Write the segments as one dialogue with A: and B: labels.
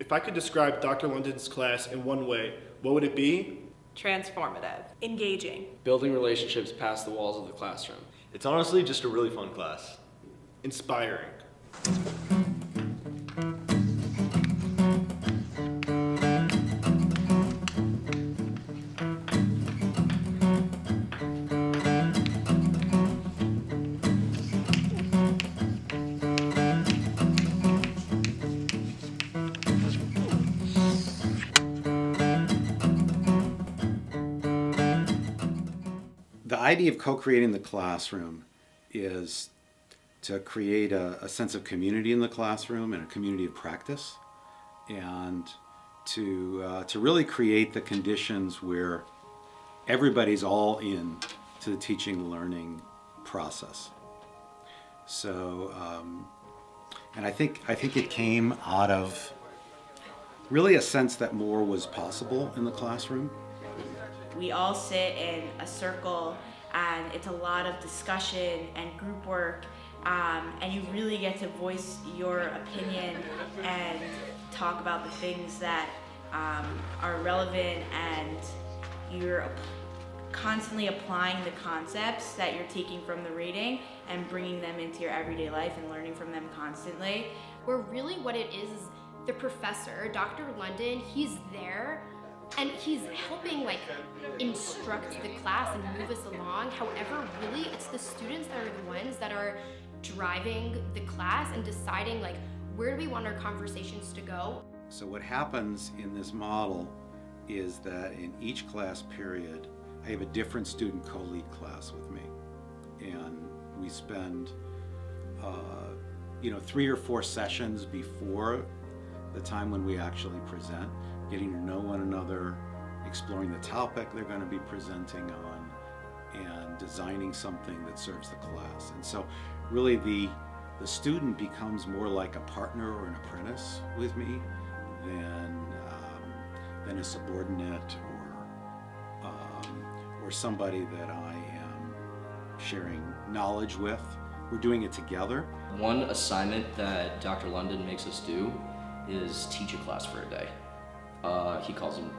A: If I could describe Dr. London's class in one way, what would it be?
B: Transformative. Engaging.
C: Building relationships past the walls of the classroom.
D: It's honestly just a really fun class.
A: Inspiring.
E: The idea of co-creating the classroom is to create a sense of community in the classroom and a community of practice, and to really create the conditions where everybody's all in to the teaching learning process. So, and I think it came out of really a sense that more was possible in the classroom.
F: We all sit in a circle and it's a lot of discussion and group work, and you really get to voice your opinion and talk about the things that are relevant, and you're constantly applying the concepts that you're taking from the reading and bringing them into your everyday life and learning from them constantly.
G: Where really what it is the professor, Dr. London, he's there and he's helping instruct the class and move us along. However, really it's the students that are the ones that are driving the class and deciding where do we want our conversations to go.
E: So what happens in this model is that in each class period, I have a different student co-lead class with me. And we spend 3 or 4 sessions before the time when we actually present, getting to know one another, exploring the topic they're going to be presenting on, and designing something that serves the class. And so really the student becomes more like a partner or an apprentice with me than a subordinate or somebody that I am sharing knowledge with. We're doing it together.
C: One assignment that Dr. London makes us do is teach a class for a day. He calls them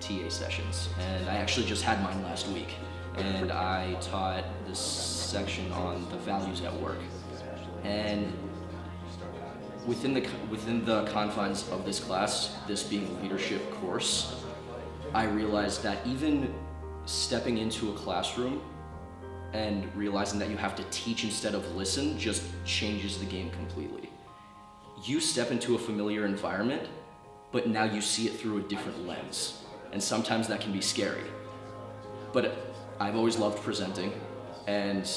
C: TA sessions, and I actually just had mine last week, and I taught this section on the values at work. And within the confines of this class, this being a leadership course, I realized that even stepping into a classroom and realizing that you have to teach instead of listen just changes the game completely. You step into a familiar environment, but now you see it through a different lens. And sometimes that can be scary. But I've always loved presenting, and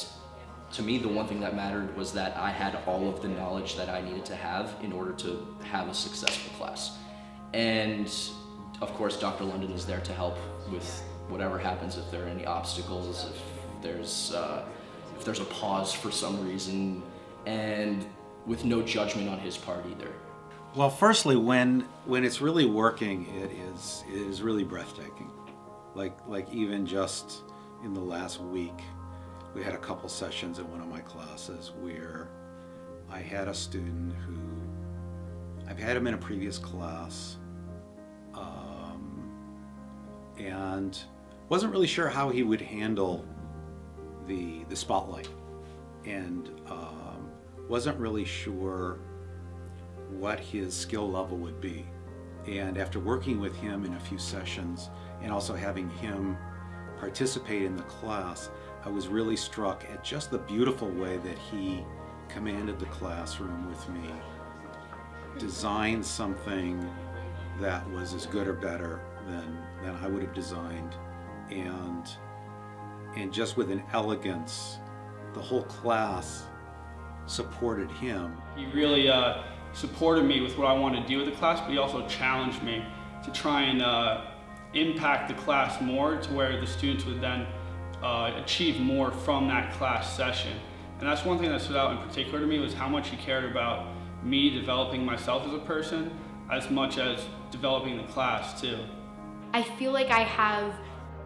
C: to me, the one thing that mattered was that I had all of the knowledge that I needed to have in order to have a successful class. And of course, Dr. London is there to help with whatever happens, if there are any obstacles, if there's a pause for some reason, and with no judgment on his part either.
E: Well, firstly, when it's really working, it is really breathtaking. Like even just in the last week, we had a couple sessions in one of my classes where I had a student who I've had him in a previous class, and wasn't really sure how he would handle the spotlight, and wasn't really sure what his skill level would be. And after working with him in a few sessions and also having him participate in the class, I was really struck at just the beautiful way that he commanded the classroom with me, designed something that was as good or better than I would have designed, and just with an elegance, the whole class supported him.
H: He really supported me with what I wanted to do with the class, but he also challenged me to try and impact the class more to where the students would then achieve more from that class session. And that's one thing that stood out in particular to me, was how much he cared about me developing myself as a person as much as developing the class too.
G: I feel like I have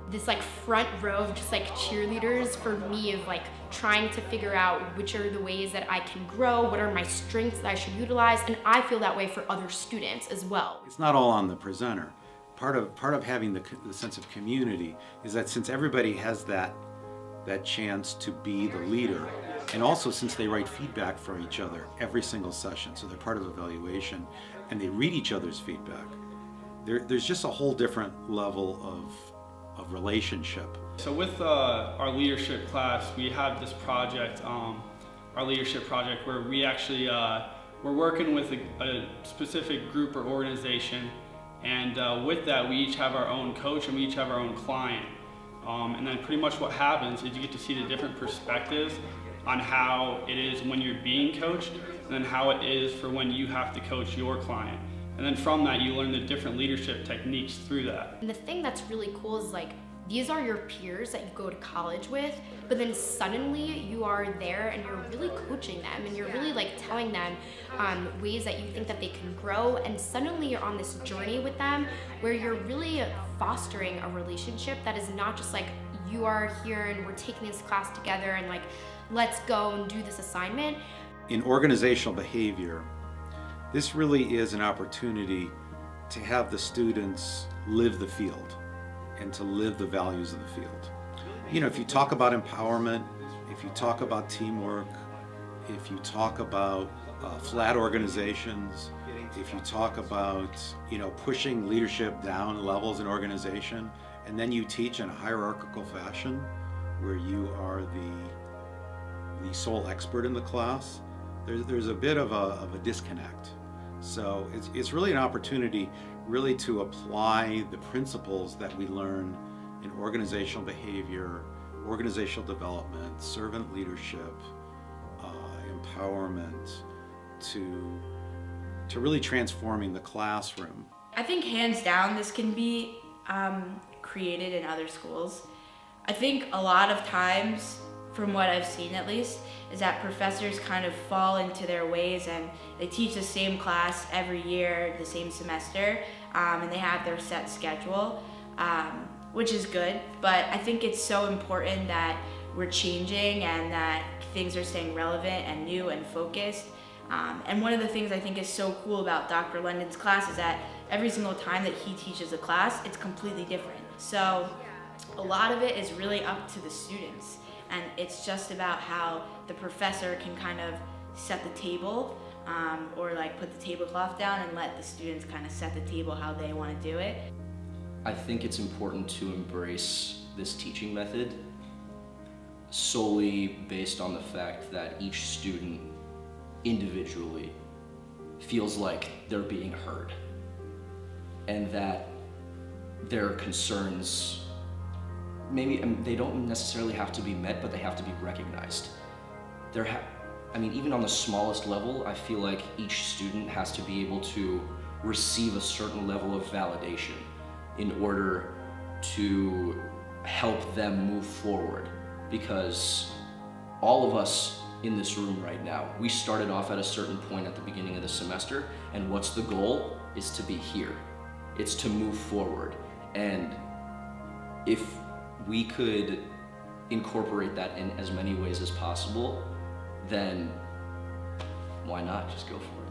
G: this like front row of just like cheerleaders for me of like trying to figure out which are the ways that I can grow, what are my strengths that I should utilize, and I feel that way for other students as well.
E: It's not all on the presenter. Part of having the sense of community is that since everybody has that chance to be the leader, and also since they write feedback for each other every single session, so they're part of evaluation, and they read each other's feedback, there's just a whole different level of relationship.
H: So with our leadership class, we have this project, our leadership project, where we actually, we're working with a specific group or organization, and with that we each have our own coach and we each have our own client. And then pretty much what happens is you get to see the different perspectives on how it is when you're being coached, and then how it is for when you have to coach your client. And then from that, you learn the different leadership techniques through that.
G: And the thing that's really cool is like, these are your peers that you go to college with, but then suddenly you are there and you're really coaching them and you're really like telling them ways that you think that they can grow, and suddenly you're on this journey with them where you're really fostering a relationship that is not just like, you are here and we're taking this class together and like, let's go and do this assignment.
E: In organizational behavior, this really is an opportunity to have the students live the field and to live the values of the field. You know, if you talk about empowerment, if you talk about teamwork, if you talk about flat organizations, if you talk about, you know, pushing leadership down levels in organization, and then you teach in a hierarchical fashion where you are the sole expert in the class, there's a bit of a disconnect. So it's really an opportunity really to apply the principles that we learn in organizational behavior, organizational development, servant leadership, empowerment, to really transforming the classroom.
F: I think hands down this can be created in other schools. I think a lot of times, from what I've seen at least, is that professors kind of fall into their ways and they teach the same class every year, the same semester, and they have their set schedule, which is good, but I think it's so important that we're changing and that things are staying relevant and new and focused. And one of the things I think is so cool about Dr. London's class is that every single time that he teaches a class, it's completely different. So a lot of it is really up to the students. And it's just about how the professor can kind of set the table, or like put the tablecloth down and let the students kind of set the table how they want to do it.
C: I think it's important to embrace this teaching method solely based on the fact that each student individually feels like they're being heard and that their concerns, maybe they don't necessarily have to be met, but they have to be recognized. I mean, even on the smallest level, I feel like each student has to be able to receive a certain level of validation in order to help them move forward. Because all of us in this room right now, we started off at a certain point at the beginning of the semester, and what's the goal? Is to be here. It's to move forward. And if we could incorporate that in as many ways as possible, then why not just go for it?